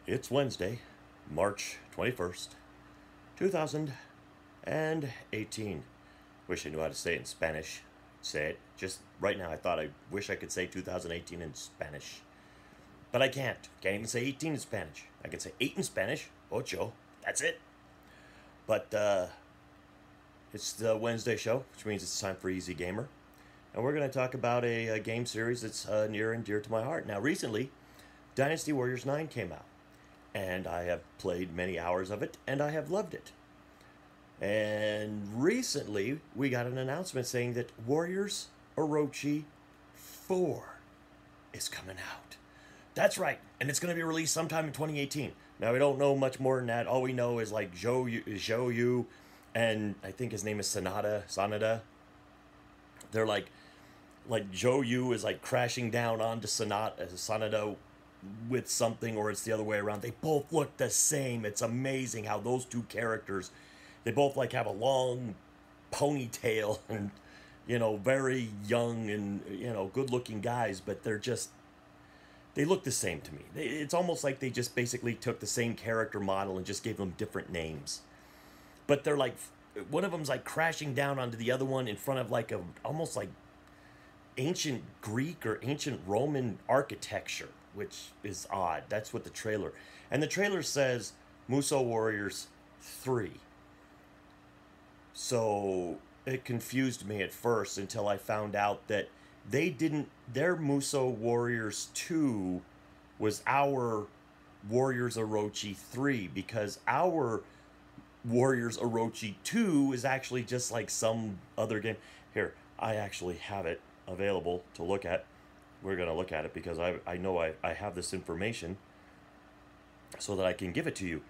It's Wednesday, March 21st, 2018. Wish I knew how to say it in Spanish. Say it. Just right now, I wish I could say 2018 in Spanish. But I can't. Can't even say 18 in Spanish. I can say 8 in Spanish. Ocho. That's it. But it's the Wednesday show, which means it's time for Eezeey Gamer. And we're going to talk about a game series that's near and dear to my heart. Now, recently, Dynasty Warriors 9 came out. And I have played many hours of it, and I have loved it. And recently, we got an announcement saying that Warriors Orochi 4 is coming out. That's right, and it's going to be released sometime in 2018. Now, we don't know much more than that. All we know is like Zhou Yu, and I think his name is Sanada. They're like Zhou Yu is like crashing down onto Sanada with something, or it's the other way around. They both look the same. It's amazing how those two characters, they both like have a long ponytail and, very young and, good looking guys, but they look the same to me. It's almost like they just basically took the same character model and just gave them different names. But they're like, one of them's like crashing down onto the other one in front of like almost like ancient Greek or ancient Roman architecture, which is odd. That's what the trailer. And the trailer says Musou Warriors 3. So it confused me at first until I found out that their Musou Warriors 2 was our Warriors Orochi 3, because our Warriors Orochi 2 is actually just like some other game. Here, I actually have it available to look at. We're going to look at it because I know I have this information so that I can give it to you.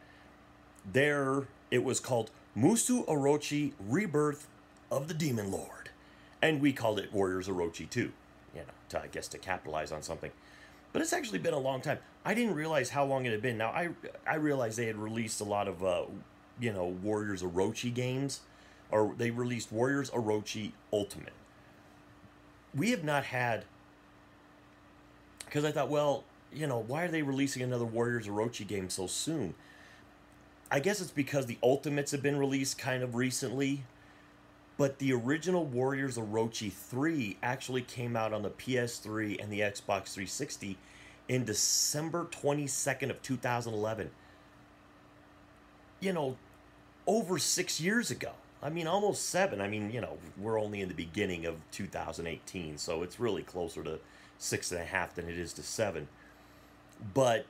It was called Musou Orochi Rebirth of the Demon Lord. And we called it Warriors Orochi 2, I guess to capitalize on something. But it's actually been a long time. I didn't realize how long it had been. Now, I realized they had released a lot of, Warriors Orochi games. Or they released Warriors Orochi Ultimate. We have not had, because I thought, well, why are they releasing another Warriors Orochi game so soon? I guess it's because the Ultimates have been released kind of recently, but the original Warriors Orochi 3 actually came out on the PS3 and the Xbox 360 in December 22nd of 2011. Over 6 years ago. I mean, almost 7. I mean, we're only in the beginning of 2018, so it's really closer to 6.5 than it is to 7. But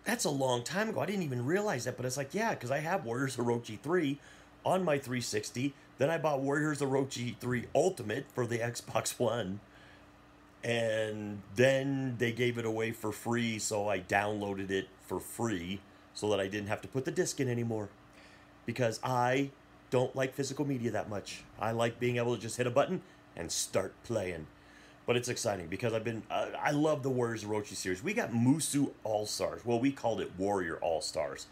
that's a long time ago. I didn't even realize that, but it's like, yeah, because I have Warriors Orochi 3 on my 360. Then I bought Warriors Orochi 3 Ultimate for the Xbox One. And then they gave it away for free, so I downloaded it for free so that I didn't have to put the disc in anymore. Because I don't like physical media that much. I like being able to just hit a button and start playing. But it's exciting because I love the Warriors Orochi series. We got Musou All-Stars. Well, we called it Warrior All-Stars.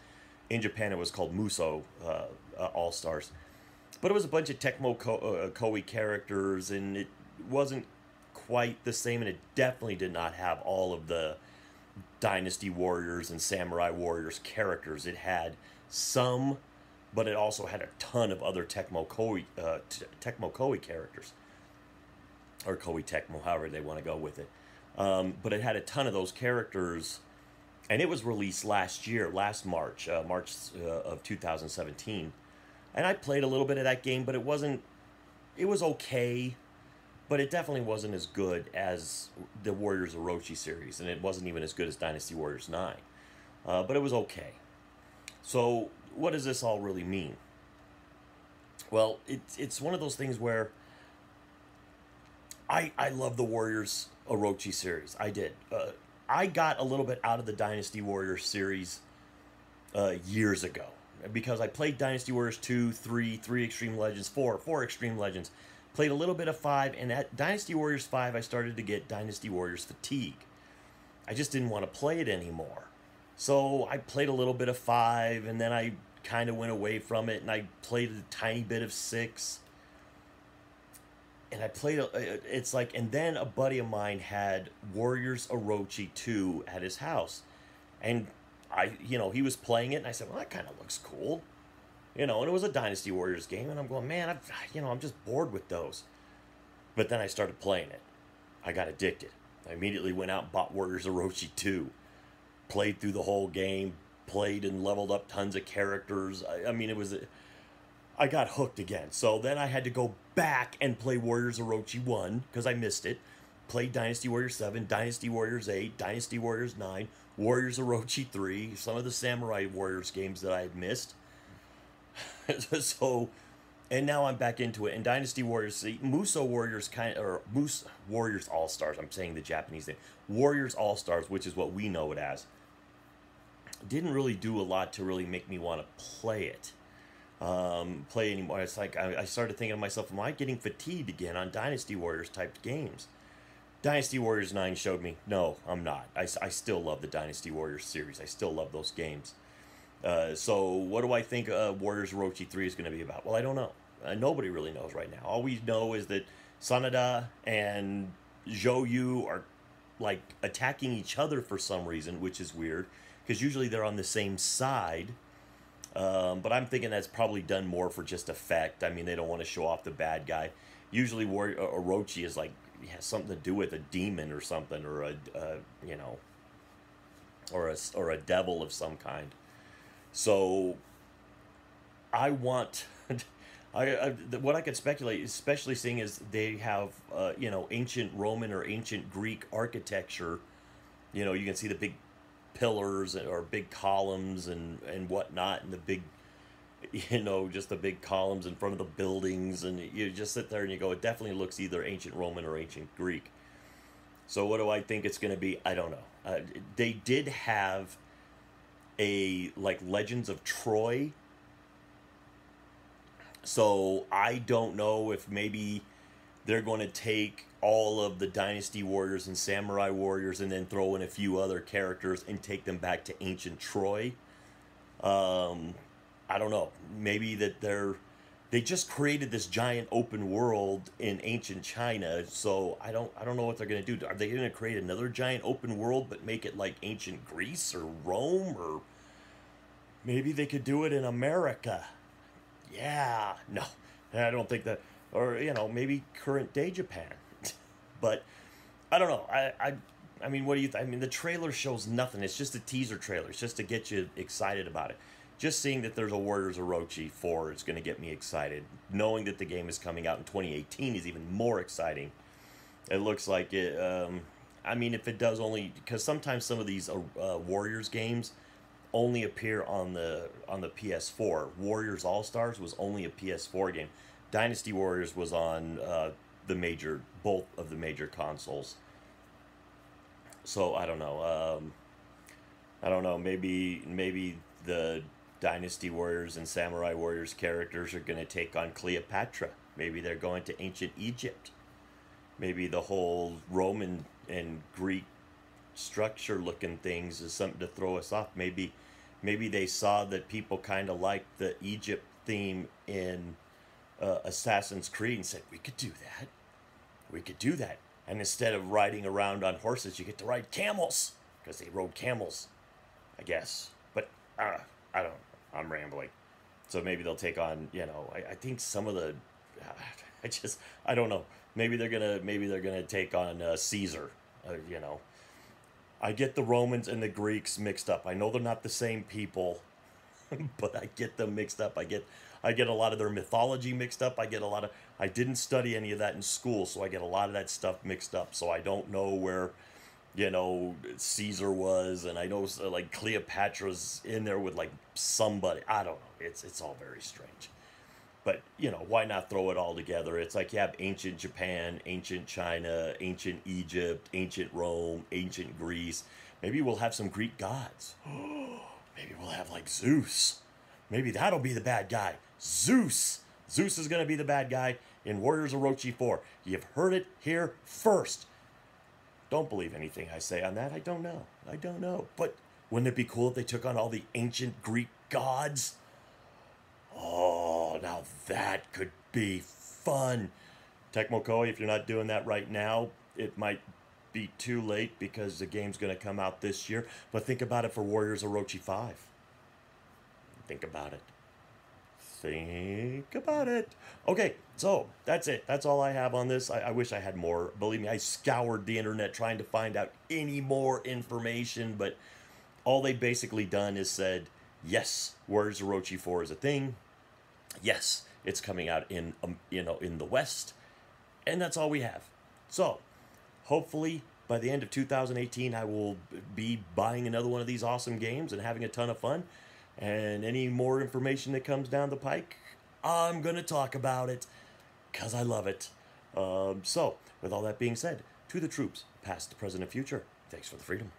In Japan, it was called Musou All-Stars. But it was a bunch of Tecmo Koei characters, and it wasn't quite the same, and it definitely did not have all of the Dynasty Warriors and Samurai Warriors characters. It had some, but it also had a ton of other Tecmo Koei characters. Or Koei Tecmo, however they want to go with it. But it had a ton of those characters, and it was released last March of 2017. And I played a little bit of that game, but it was okay, but it definitely wasn't as good as the Warriors Orochi series, and it wasn't even as good as Dynasty Warriors 9. But it was okay. So, what does this all really mean? Well, it's one of those things where I love the Warriors Orochi series. I did. I got a little bit out of the Dynasty Warriors series years ago, because I played Dynasty Warriors 2, 3 Extreme Legends, 4 Extreme Legends. Played a little bit of 5, and at Dynasty Warriors 5, I started to get Dynasty Warriors fatigue. I just didn't want to play it anymore. So I played a little bit of 5, and then I kind of went away from it, and I played a tiny bit of 6. And I played, and then a buddy of mine had Warriors Orochi 2 at his house. And he was playing it, and I said, well, that kind of looks cool. And it was a Dynasty Warriors game, and I'm going, man, I'm just bored with those. But then I started playing it. I got addicted. I immediately went out and bought Warriors Orochi 2. Played through the whole game, played and leveled up tons of characters. I mean, I got hooked again. So then I had to go back and play Warriors Orochi 1, because I missed it. Played Dynasty Warriors 7, Dynasty Warriors 8, Dynasty Warriors 9, Warriors Orochi 3, some of the Samurai Warriors games that I had missed. So, and now I'm back into it. And Dynasty Warriors, Muso Warriors Moose Warriors All-Stars, I'm saying the Japanese name. Warriors All-Stars, which is what we know it as. Didn't really do a lot to really make me want to play it. Play anymore. It's like, I started thinking to myself, am I getting fatigued again on Dynasty Warriors type games? Dynasty Warriors 9 showed me, no, I'm not. I still love the Dynasty Warriors series. I still love those games. So what do I think Warriors Orochi 3 is going to be about? Well, I don't know. Nobody really knows right now. All we know is that Sanada and Zhou are like attacking each other for some reason, which is weird, because usually they're on the same side. But I'm thinking that's probably done more for just effect. I mean, they don't want to show off the bad guy. Usually Orochi is like, has something to do with a demon or something, or or a devil of some kind. So I want what I could speculate, especially seeing is they have ancient Roman or ancient Greek architecture. You can see the big pillars or big columns and whatnot, and the big just the big columns in front of the buildings, and you just sit there and you go, it definitely looks either ancient Roman or ancient Greek. So what do I think it's going to be? I don't know. They did have a Legends of Troy, so I don't know if maybe they're going to take all of the Dynasty Warriors and Samurai Warriors and then throw in a few other characters and take them back to ancient Troy. I don't know. Maybe that they just created this giant open world in ancient China, so I don't know what they're going to do. Are they going to create another giant open world but make it like ancient Greece or Rome, or maybe they could do it in America? Yeah, no, I don't think that, or maybe current day Japan. But I don't know. I mean, what do you think? I mean, the trailer shows nothing. It's just a teaser trailer. It's just to get you excited about it. Just seeing that there's a Warriors Orochi 4 is going to get me excited. Knowing that the game is coming out in 2018 is even more exciting. It looks like it. I mean, if it does only, because sometimes some of these Warriors games only appear on the PS4. Warriors All Stars was only a PS4 game. Dynasty Warriors was on both of the major consoles. So I don't know. I don't know. Maybe the Dynasty Warriors and Samurai Warriors characters are going to take on Cleopatra. Maybe they're going to ancient Egypt. Maybe the whole Roman and Greek structure looking things is something to throw us off. Maybe they saw that people kind of liked the Egypt theme in Assassin's Creed and said, we could do that. We could do that. And instead of riding around on horses, you get to ride camels, because they rode camels, I guess. But I don't know. I'm rambling. So maybe they'll take on, I think some of the, I don't know. Maybe they're gonna take on Caesar. I get the Romans and the Greeks mixed up. I know they're not the same people, but I get them mixed up. I get a lot of their mythology mixed up. I didn't study any of that in school, so I get a lot of that stuff mixed up. So I don't know where, Caesar was, and I know like Cleopatra's in there with like somebody. I don't know. It's all very strange. But, why not throw it all together? It's like you have ancient Japan, ancient China, ancient Egypt, ancient Rome, ancient Greece. Maybe we'll have some Greek gods. Maybe we'll have like Zeus. Maybe that'll be the bad guy. Zeus. Zeus is going to be the bad guy in Warriors Orochi 4. You've heard it here first. Don't believe anything I say on that. I don't know. But wouldn't it be cool if they took on all the ancient Greek gods? Oh, now that could be fun. Tecmo Koei, if you're not doing that right now, it might be too late because the game's going to come out this year. But think about it for Warriors Orochi 5. Think about it. Think about it. Okay, so that's it. That's all I have on this. I wish I had more. Believe me, I scoured the internet trying to find out any more information, but all they basically done is said, yes, Warriors Orochi 4 is a thing. Yes, it's coming out in in the West, and that's all we have. So, hopefully by the end of 2018, I will be buying another one of these awesome games and having a ton of fun. And any more information that comes down the pike, I'm going to talk about it because I love it. So, with all that being said, to the troops, past, present, and future, thanks for the freedom.